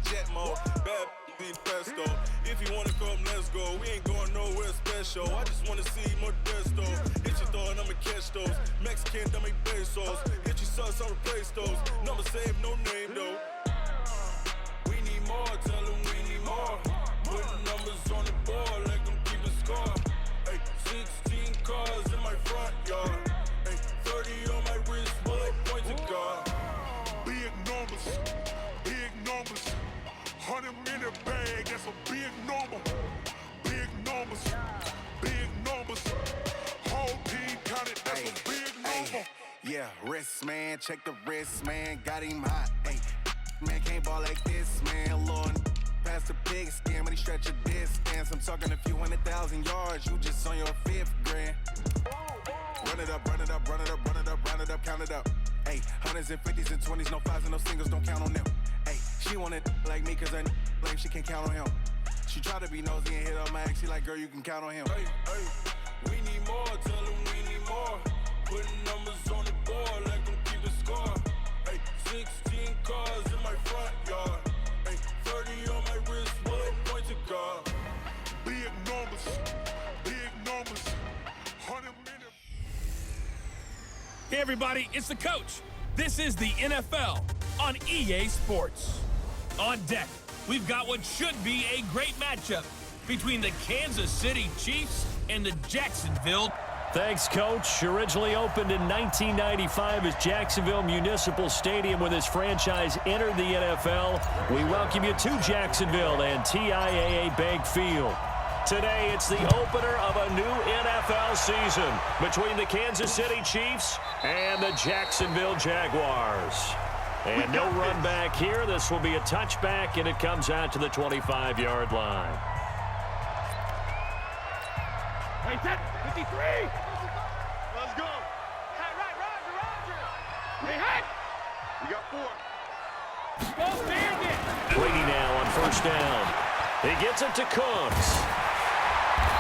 jet mode. Bad be pesto. If you wanna come, let's go. We ain't going nowhere special. I just wanna see Modesto. Hit your thought, I'ma catch those. Mexican, dumb make pesos. Hit your sus, I'll replace those. Number save, no name though. We need more, tell them we need more. Putting numbers on the board, like them keep a score. Ay, 16 cars in my front yard. Ay, 30 on my wrist, bullet point to God. Big numbers, big numbers. 100 in a bag, that's a big number. Big numbers, big numbers. Whole team counted, that's a big number. Yeah, wrist man, check the wrist man, got him hot. Ay, man can't ball like this, man. Lord, past the pig skin, but he stretch a distance. I'm talking a few 100,000 yards, you just on your 5th grand. Run it up, run it up, run it up, run it up, round it up, count it up. Ay, 100s and 50s and 20s, no 5s and no singles, don't count on them. Ay, she want it like me, cause her like she can't count on him. She try to be nosy and hit on my ex, she like, girl, you can count on him. Hey, hey, we need more, tell them we need more. Putting numbers on the board, like them keep a score. Hey, 16 cars in my front yard. Hey, 30 on my wrist, bullet point to God. Big numbers, big numbers. 100 minutes. Hey everybody, it's the coach. This is the NFL on EA Sports. On deck, we've got what should be a great matchup between the Kansas City Chiefs and the Jacksonville. Thanks, Coach. Originally opened in 1995 as Jacksonville Municipal Stadium when this franchise entered the NFL. We welcome you to Jacksonville and TIAA Bank Field. Today, it's the opener of a new NFL season between the Kansas City Chiefs and the Jacksonville Jaguars. And no run back here. This will be a touchback, and it comes out to the 25-yard line. Hey, 53! Let's go. Hey, right, Roger! Hey, hey! We got 4. Go, Bandit! Brady now on first down. He gets it to Cooks.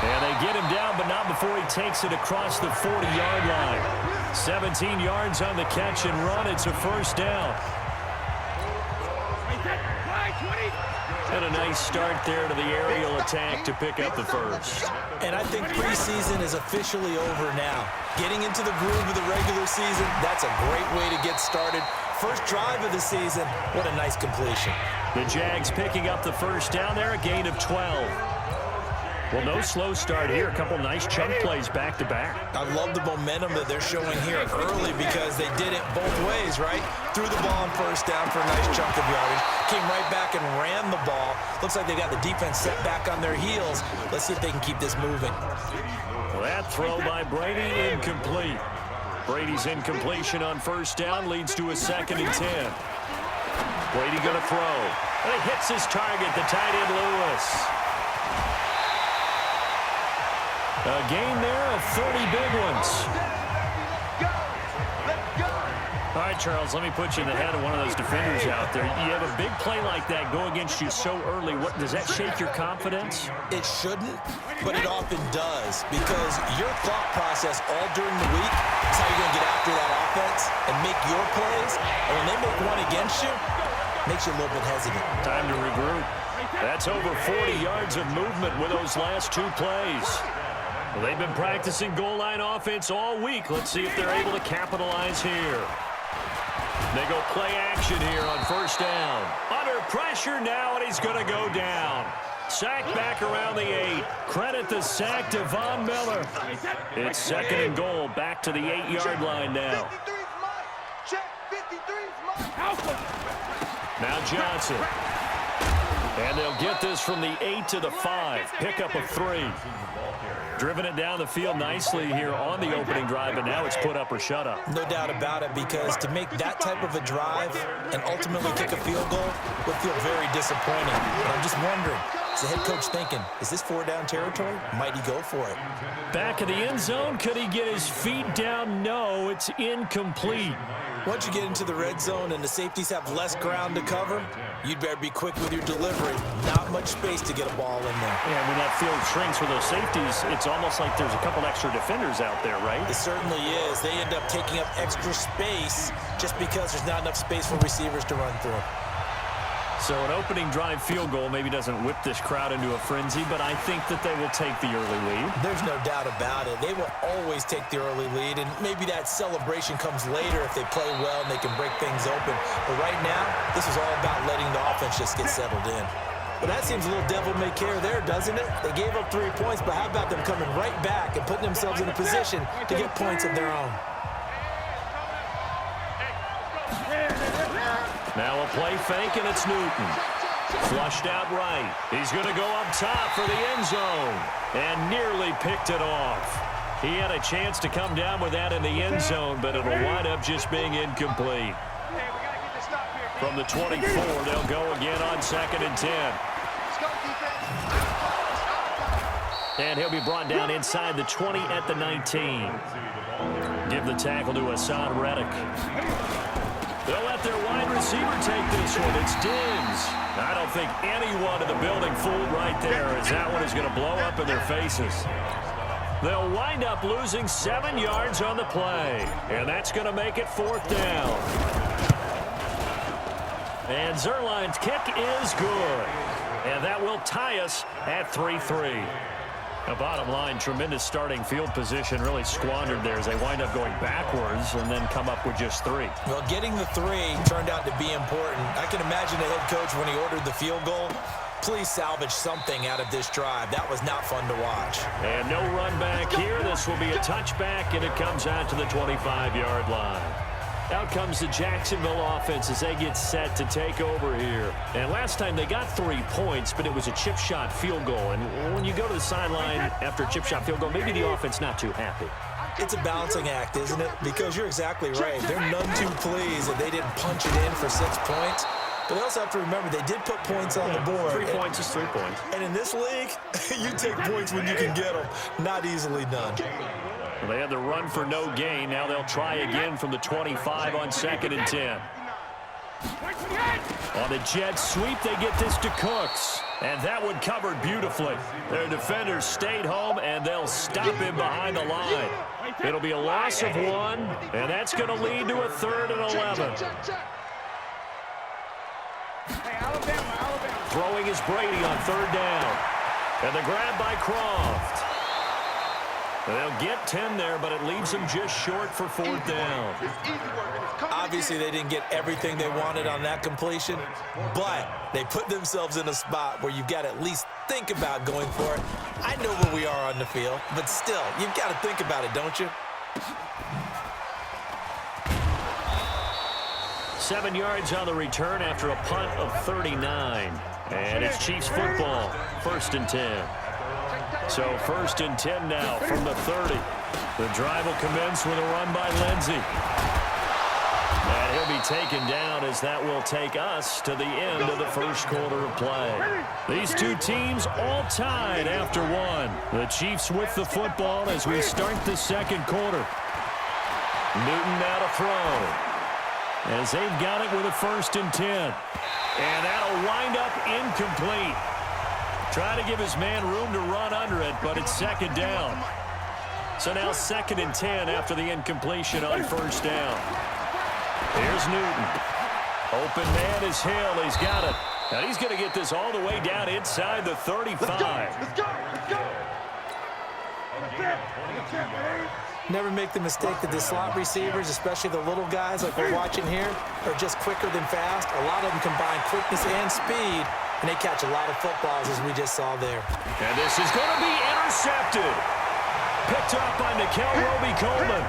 And they get him down, but not before he takes it across the 40-yard line. 17 yards on the catch and run. It's a first down. And a nice start there to the aerial attack to pick up the first. And I think preseason is officially over now. Getting into the groove of the regular season, that's a great way to get started. First drive of the season, what a nice completion. The Jags picking up the first down there, a gain of 12. Well, no slow start here. A couple nice chunk plays back-to-back. I love the momentum that they're showing here early because they did it both ways, right? Threw the ball on first down for a nice chunk of yardage. Came right back and ran the ball. Looks like they got the defense set back on their heels. Let's see if they can keep this moving. Well, that throw by Brady, incomplete. Brady's incompletion on first down leads to a 2nd and 10. Brady going to throw. And he hits his target, the tight end Lewis. A gain there of 30 big ones. All right, Charles, let me put you in the head of one of those defenders out there. You have a big play like that go against you so early. What does that shake your confidence? It shouldn't, but it often does because your thought process all during the week is how you're going to get after that offense and make your plays. And when they make one against you, it makes you a little bit hesitant. Time to regroup. That's over 40 yards of movement with those last 2 plays. Well, they've been practicing goal line offense all week. Let's see if they're able to capitalize here. They go play action here on first down. Under pressure now, and he's going to go down. Sack back around the 8. Credit the sack to Von Miller. It's 2nd and goal, back to the 8-yard line now. Now Johnson. And they'll get this from the 8 to the 5. Pickup of 3. Driven it down the field nicely here on the opening drive, and now it's put up or shut up. No doubt about it, because to make that type of a drive and ultimately kick a field goal would feel very disappointing. But I'm just wondering, is the head coach thinking, is this 4-down territory? Might he go for it? Back of the end zone, could he get his feet down? No, it's incomplete. Once you get into the red zone and the safeties have less ground to cover, you'd better be quick with your delivery. Not much space to get a ball in there. Yeah, when that field shrinks with those safeties, it's almost like there's a couple extra defenders out there, right? It certainly is. They end up taking up extra space just because there's not enough space for receivers to run through. So an opening drive field goal maybe doesn't whip this crowd into a frenzy, but I think that they will take the early lead. There's no doubt about it. They will always take the early lead, and maybe that celebration comes later if they play well and they can break things open. But right now, this is all about letting the offense just get settled in. Well, that seems a little devil-may-care there, doesn't it? They gave up 3 points, but how about them coming right back and putting themselves in a position to get points of their own? Now a play fake, and it's Newton. Flushed out right. He's going to go up top for the end zone and nearly picked it off. He had a chance to come down with that in the end zone, but it'll wind up just being incomplete. From the 24, they'll go again on 2nd and 10. And he'll be brought down inside the 20 at the 19. Give the tackle to Hassan Reddick. They'll let their wide receiver take this one. It's Diggs. I don't think anyone in the building fooled right there, as that one is going to blow up in their faces. They'll wind up losing 7 yards on the play, and that's going to make it 4th down. And Zerline's kick is good, and that will tie us at 3-3. The bottom line, tremendous starting field position, really squandered there as they wind up going backwards and then come up with just 3. Well, getting the 3 turned out to be important. I can imagine the head coach when he ordered the field goal. Please salvage something out of this drive. That was not fun to watch. And no run back here. This will be a touchback, and it comes out to the 25-yard line. Out comes the Jacksonville offense as they get set to take over here. And last time they got 3 points, but it was a chip shot field goal. And when you go to the sideline after a chip shot field goal, maybe the offense not too happy. It's a balancing act, isn't it? Because you're exactly right. They're none too pleased that they didn't punch it in for 6 points. But they also have to remember they did put points on the board. 3 points is 3 points. And in this league, you take points when you can get them. Not easily done. Well, they had the run for no gain. Now they'll try again from the 25 on 2nd and 10. On the jet sweep, they get this to Cooks. And that one covered beautifully. Their defenders stayed home, and they'll stop him behind the line. It'll be a loss of 1, and that's going to lead to a 3rd and 11. Throwing is Brady on 3rd down. And the grab by Croft. They'll get 10 there, but it leaves them just short for 4th down. Obviously, they didn't get everything they wanted on that completion, but they put themselves in a spot where you've got to at least think about going for it. I know where we are on the field, but still, you've got to think about it, don't you? 7 yards on the return after a punt of 39. And it's Chiefs football, 1st and 10. So 1st and 10 now from the 30. The drive will commence with a run by Lindsey. And he'll be taken down as that will take us to the end of the 1st quarter of play. These two teams all tied after 1. The Chiefs with the football as we start the 2nd quarter. Newton now to throw. As they've got it with a 1st and 10. And that'll wind up incomplete. Trying to give his man room to run under it, but it's 2nd down. So now 2nd and 10 after the incompletion on 1st down. Here's Newton. Open man is Hill. He's got it. And he's going to get this all the way down inside the 35. Let's go. Never make the mistake that the slot receivers, especially the little guys like we're watching here, are just quicker than fast. A lot of them combine quickness and speed, and they catch a lot of footballs, as we just saw there. And this is going to be intercepted. Picked up by Nickel Roby-Coleman.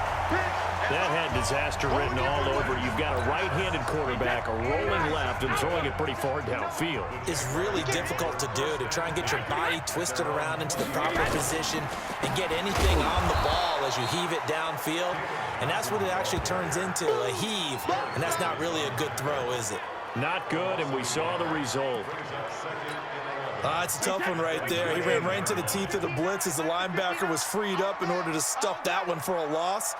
That had disaster written all over. You've got a right-handed quarterback, a rolling left, and throwing it pretty far downfield. It's really difficult to do, to try and get your body twisted around into the proper position and get anything on the ball as you heave it downfield. And that's what it actually turns into, a heave. And that's not really a good throw, is it? Not good, and we saw the result. It's a tough one right there. He ran right into the teeth of the blitz as the linebacker was freed up in order to stuff that one for a loss.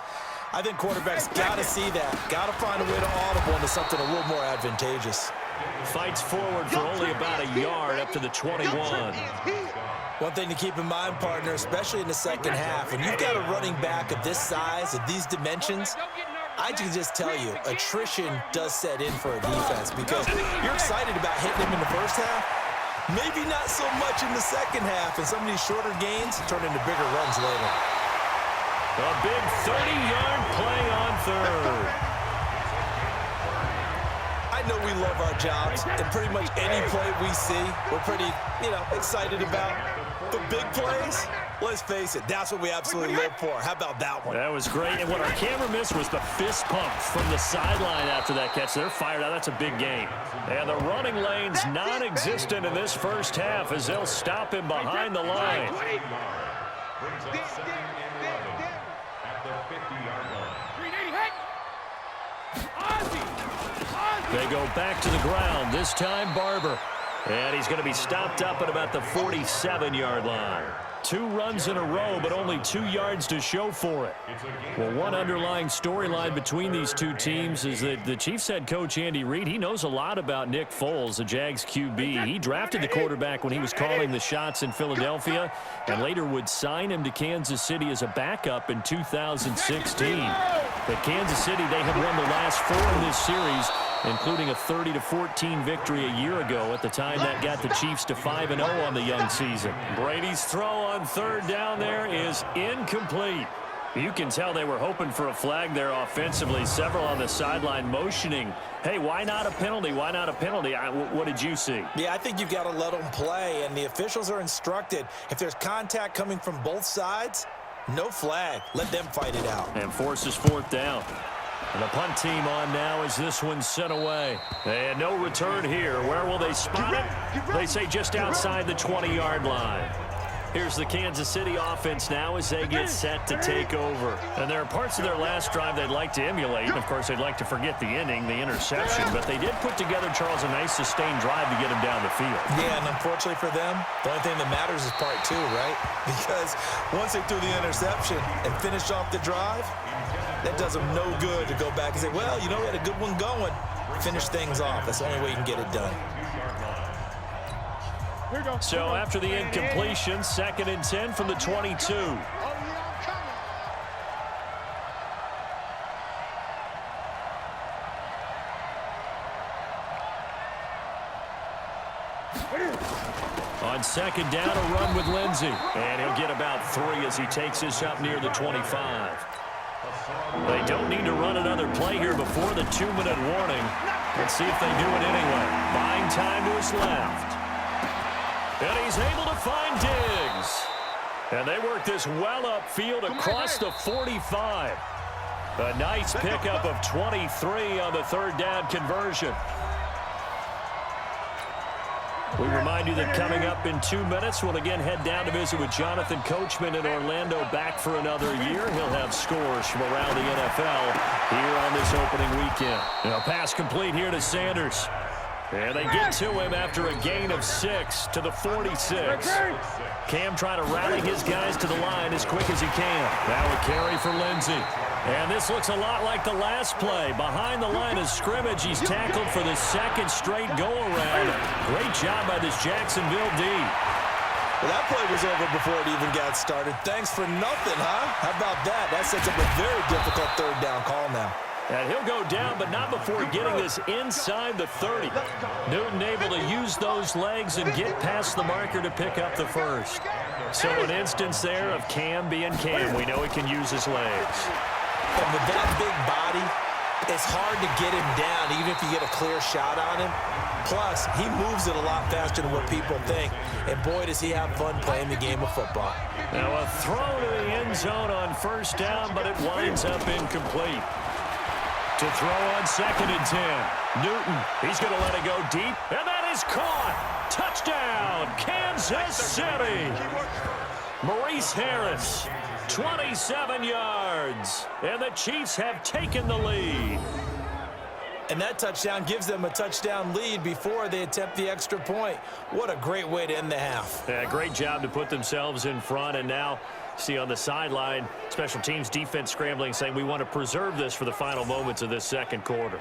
I think quarterbacks got to see that. Got to find a way to audible into something a little more advantageous. Fights forward for only about a yard up to the 21. One thing to keep in mind, partner, especially in the second half, when you've got a running back of this size, of these dimensions, I can just tell you, attrition does set in for a defense because you're excited about hitting him in the first half. Maybe not so much in the second half, and some of these shorter gains turn into bigger runs later. A big 30-yard play on third. I know we love our jobs, and pretty much any play we see, we're pretty, excited about. But big plays, let's face it, that's what we absolutely live for. How about that one? That was great, and what our camera missed was the fist pump from the sideline after that catch. They're fired out. That's a big game. And the running lane's non-existent in this first half as they'll stop him behind the line. They go back to the ground, this time Barber. And he's going to be stopped up at about the 47-yard line. 2 runs in a row, but only 2 yards to show for it. Well, one underlying storyline between these two teams is that the Chiefs head coach Andy Reid, he knows a lot about Nick Foles, the Jags QB. He drafted the quarterback when he was calling the shots in Philadelphia and later would sign him to Kansas City as a backup in 2016. But Kansas City, they have won the last 4 in this series, including a 30-14 victory a year ago. At the time, that got the Chiefs to 5-0 on the young season. Brady's throw on third down there is incomplete. You can tell they were hoping for a flag there offensively. Several on the sideline motioning, hey, why not a penalty? Why not a penalty? What did you see? Yeah, I think you've got to let them play, and the officials are instructed. If there's contact coming from both sides, no flag. Let them fight it out. And forces 4th down. And the punt team on now as this one's sent away. And no return here. Where will they spot it? They say just outside the 20-yard line. Here's the Kansas City offense now as they get set to take over. And there are parts of their last drive they'd like to emulate. And, of course, they'd like to forget the inning, the interception. But they did put together, Charles, a nice sustained drive to get them down the field. Yeah, and unfortunately for them, the only thing that matters is part 2, right? Because once they threw the interception and finished off the drive, that does them no good to go back and say, well, we had a good one going. Finish things off. That's the only way you can get it done. So after the incompletion, 2nd and 10 from the 22. On 2nd down, a run with Lindsey. And he'll get about 3 as he takes this up near the 25. They don't need to run another play here before the 2-minute warning. Let's see if they do it anyway. Buying time to his left. And he's able to find Diggs. And they work this well upfield across the 45. A nice pickup of 23 on the 3rd down conversion. We remind you that coming up in 2 minutes, we'll again head down to visit with Jonathan Coachman in Orlando, back for another year. He'll have scores from around the NFL here on this opening weekend. Now, pass complete here to Sanders. And they get to him after a gain of 6 to the 46. Cam trying to rally his guys to the line as quick as he can. Now a carry for Lindsey. And this looks a lot like the last play. Behind the line of scrimmage, he's tackled for the 2nd straight go-around. Great job by this Jacksonville D. Well, that play was over before it even got started. Thanks for nothing, huh? How about that? That sets up a very difficult 3rd down call now. And he'll go down, but not before getting this inside the 30. Newton able to use those legs and get past the marker to pick up the 1st. So an instance there of Cam being Cam. We know he can use his legs. And with that big body, it's hard to get him down, even if you get a clear shot on him. Plus, he moves it a lot faster than what people think. And boy, does he have fun playing the game of football. Now a throw to the end zone on 1st down, but it winds up incomplete. To throw on 2nd and 10. Newton, he's going to let it go deep, and that is caught. Touchdown, Kansas City. Maurice Harris, 27 yards, and the Chiefs have taken the lead. And that touchdown gives them a touchdown lead before they attempt the extra point. What a great way to end the half. Yeah, great job to put themselves in front, and now see on the sideline, special teams defense scrambling, saying we want to preserve this for the final moments of this 2nd quarter.